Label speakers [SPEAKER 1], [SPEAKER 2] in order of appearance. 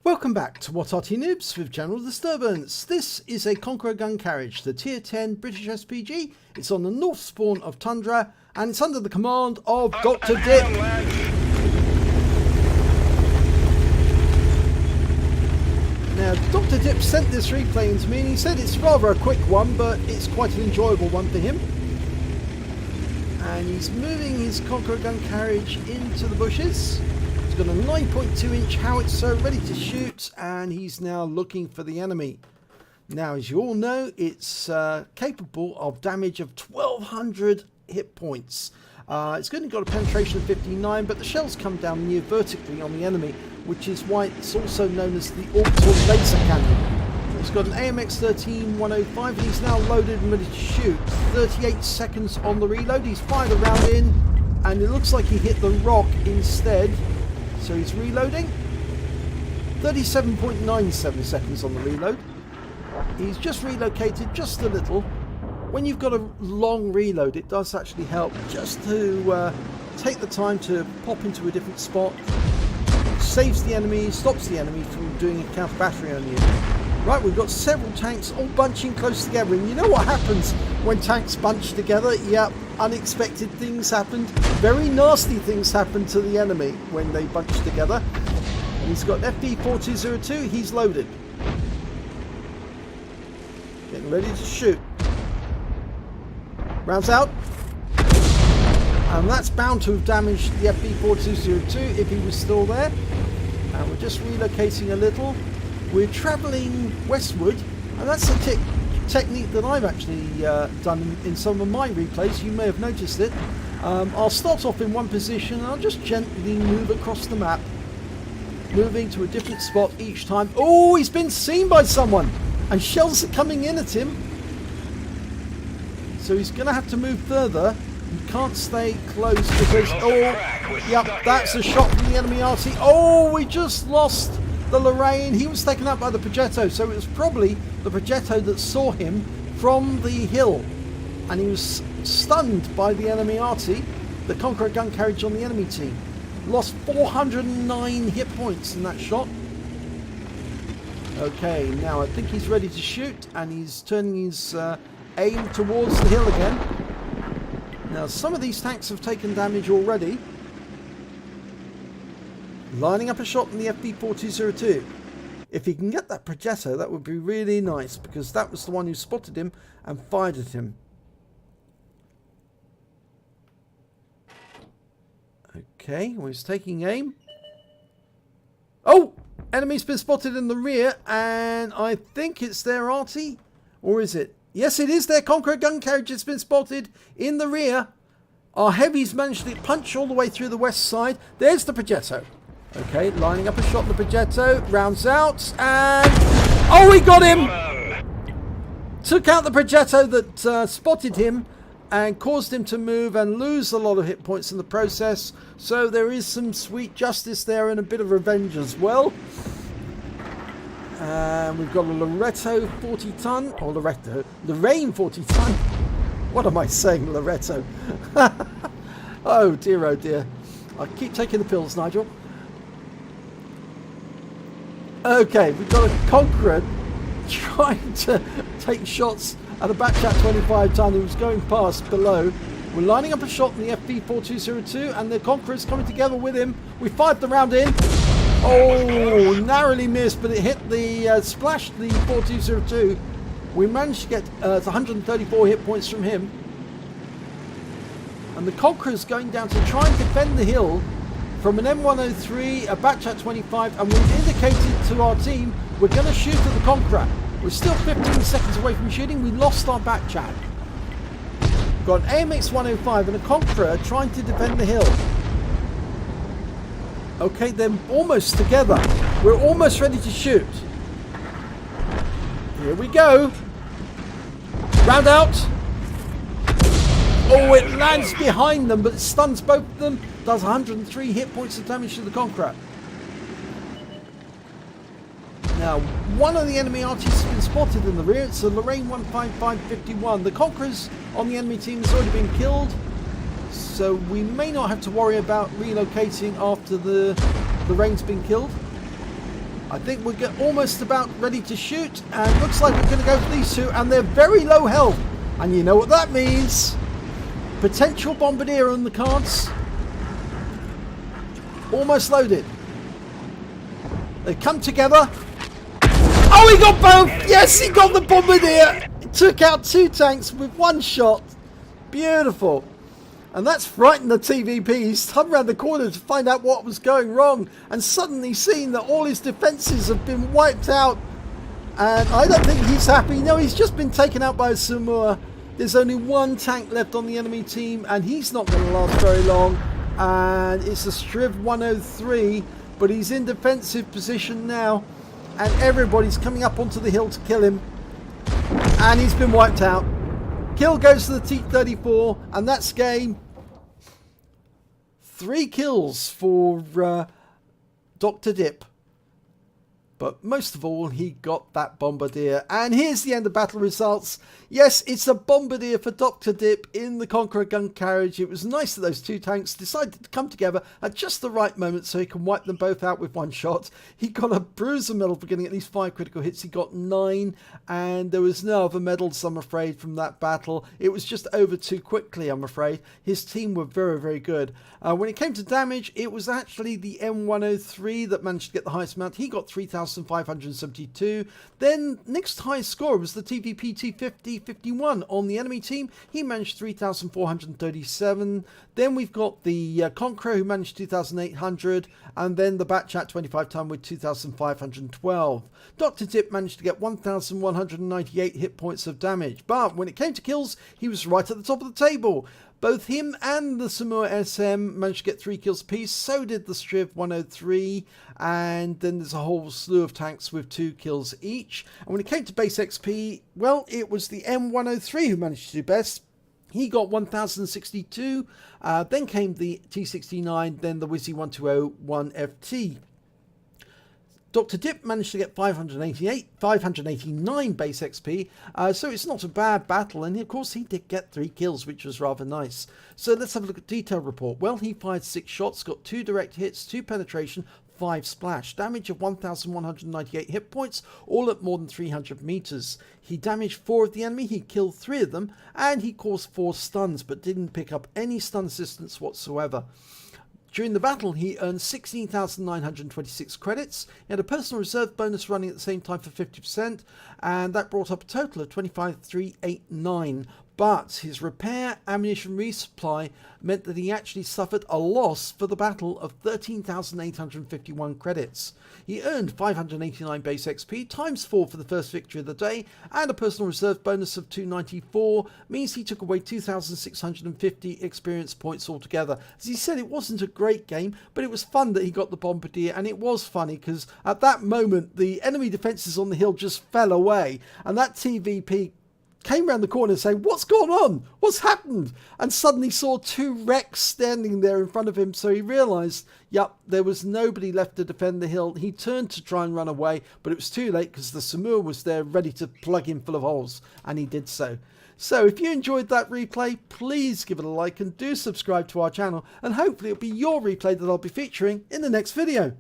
[SPEAKER 1] Welcome back to What Arty Noobs with General Disturbance. This is a Conqueror Gun Carriage, the Tier 10 British SPG. It's on the north spawn of Tundra and it's under the command of Dr. Dip. Now, Dr. Dip sent this replay into me and he said it's rather a quick one, but it's quite an enjoyable one for him. And he's moving his Conqueror Gun Carriage into the bushes. He's got a 9.2 inch howitzer ready to shoot and he's now looking for the enemy. Now, as you all know, it's capable of damage of 1200 hit points. It's only got a penetration of 59, but the shells come down near vertically on the enemy, which is why it's also known as the orbital laser cannon. It's got an AMX-13-105 and he's now loaded and ready to shoot. 38 seconds on the reload. He's fired a round in and it looks like he hit the rock instead. So he's reloading. 37.97 seconds on the reload. He's just relocated just a little. When you've got a long reload, it does actually help just to take the time to pop into a different spot. Saves the enemy, stops the enemy from doing a counter battery on you. Right, we've got several tanks all bunching close together, and you know what happens when tanks bunch together? Yep, unexpected things happened. Very nasty things happen to the enemy when they bunch together. And he's got an FB4202, he's loaded. Getting ready to shoot. Rounds out. And that's bound to have damaged the FB4202 if he was still there. And we're just relocating a little. We're travelling westward, and that's a technique that I've actually done in some of my replays. You may have noticed it. I'll start off in one position and I'll just gently move across the map, moving to a different spot each time. Oh, he's been seen by someone, and shells are coming in at him. So he's going to have to move further. He can't stay close because, oh, yep, that's a shot from the enemy Arty. Oh, we just lost the Lorraine. He was taken out by the Progetto, so it was probably the Progetto that saw him from the hill, and he was stunned by the enemy Arty, the Conqueror Gun Carriage on the enemy team. Lost 409 hit points in that shot. Okay, now I think he's ready to shoot, and he's turning his aim towards the hill again. Now, some of these tanks have taken damage already. Lining up a shot in the FB4202. If he can get that Progetto, that would be really nice, because that was the one who spotted him and fired at him. Okay, well, he's taking aim. Oh! Enemy's been spotted in the rear, and I think it's their Arty. Or is it? Yes, it is their Conqueror Gun Carriage. It's been spotted in the rear. Our heavies managed to punch all the way through the west side. There's the Progetto. Okay, lining up a shot in the Progetto. Rounds out, and... oh, we got him! Took out the Progetto that spotted him and caused him to move and lose a lot of hit points in the process. So there is some sweet justice there and a bit of revenge as well. And we've got a Loretto 40 ton, or Lorraine 40 ton. What am I saying, Loretto? Oh dear, oh dear. I keep taking the pills, Nigel. Okay, we've got a Conqueror trying to take shots at a Batchat 25 ton who's going past below. We're lining up a shot in the FB4202 and the Conqueror's coming together with him. We fired the round in. Oh, narrowly missed, but it hit the, splashed the 4202. We managed to get 134 hit points from him. And the Conqueror's going down to try and defend the hill from an M103, a Batchat 25, and we've indicated to our team we're going to shoot at the Conqueror. We're still 15 seconds away from shooting. We lost our Batchat. We've got an AMX-105 and a Conqueror trying to defend the hill. Okay, they're almost together. We're almost ready to shoot. Here we go. Round out. Oh, it lands behind them, but it stuns both of them. Does 103 hit points of damage to the Conqueror. Now, one of the enemy artists has been spotted in the rear. It's a Lorraine 15551. The Conquerors on the enemy team has already been killed. So we may not have to worry about relocating after the Lorraine's been killed. I think we're almost about ready to shoot, and looks like we're going to go for these two, and they're very low health. And you know what that means. Potential Bombardier on the cards. Almost loaded. They come together. Oh, he got both! Yes, he got the Bombardier! He took out 2 tanks with 1 shot. Beautiful. And that's frightened the TVP. He's come around the corner to find out what was going wrong, and suddenly seen that all his defences have been wiped out. And I don't think he's happy. No, he's just been taken out by a Samur. There's only 1 tank left on the enemy team, and he's not going to last very long. And it's a Striv 103, but he's in defensive position now, and everybody's coming up onto the hill to kill him. And he's been wiped out. Kill goes to the T-34, and that's game. 3 kills for Dr. Dip. But most of all, he got that Bombardier. And here's the end of battle results. Yes, it's a Bombardier for Dr. Dip in the Conqueror Gun Carriage. It was nice that those 2 tanks decided to come together at just the right moment so he can wipe them both out with 1 shot. He got a bruiser medal for getting at least 5 critical hits. He got 9, and there was no other medals, I'm afraid, from that battle. It was just over too quickly, I'm afraid. His team were very, very good. When it came to damage, it was actually the M103 that managed to get the highest amount. He got 3,572. Then next highest score was the TVP T5051 on the enemy team. He managed 3,437. Then we've got the Conqueror, who managed 2,800, and then the Batchat 25 ton with 2,512. Dr. Dip managed to get 1,198 hit points of damage, but when it came to kills, he was right at the top of the table. Both him and the Samur SM managed to get 3 kills apiece. So did the Striv 103. And then there's a whole slew of tanks with 2 kills each. And when it came to base XP, well, it was the M103 who managed to do best. He got 1,062. Then came the T69, then the Wizzy 1201 FT. Dr. Dip managed to get 589 base XP, so it's not a bad battle, and of course he did get 3 kills, which was rather nice. So let's have a look at detailed report. Well, he fired 6 shots, got 2 direct hits, 2 penetration, 5 splash, damage of 1,198 hit points, all at more than 300 meters. He damaged 4 of the enemy, he killed 3 of them, and he caused 4 stuns, but didn't pick up any stun assistance whatsoever. During the battle, he earned 16,926 credits. He had a personal reserve bonus running at the same time for 50%, and that brought up a total of 25,389. But his repair, ammunition resupply meant that he actually suffered a loss for the battle of 13,851 credits. He earned 589 base XP times 4 for the first victory of the day, and a personal reserve bonus of 294 means he took away 2,650 experience points altogether. As he said, it wasn't a great game, but it was fun that he got the Bombardier, and it was funny because at that moment the enemy defences on the hill just fell away, and that TVP came round the corner saying, "What's gone on? What's happened?" And suddenly saw 2 wrecks standing there in front of him. So he realised, yep, there was nobody left to defend the hill. He turned to try and run away, but it was too late because the Samur was there ready to plug him full of holes, and he did so. So if you enjoyed that replay, please give it a like and do subscribe to our channel, and hopefully it'll be your replay that I'll be featuring in the next video.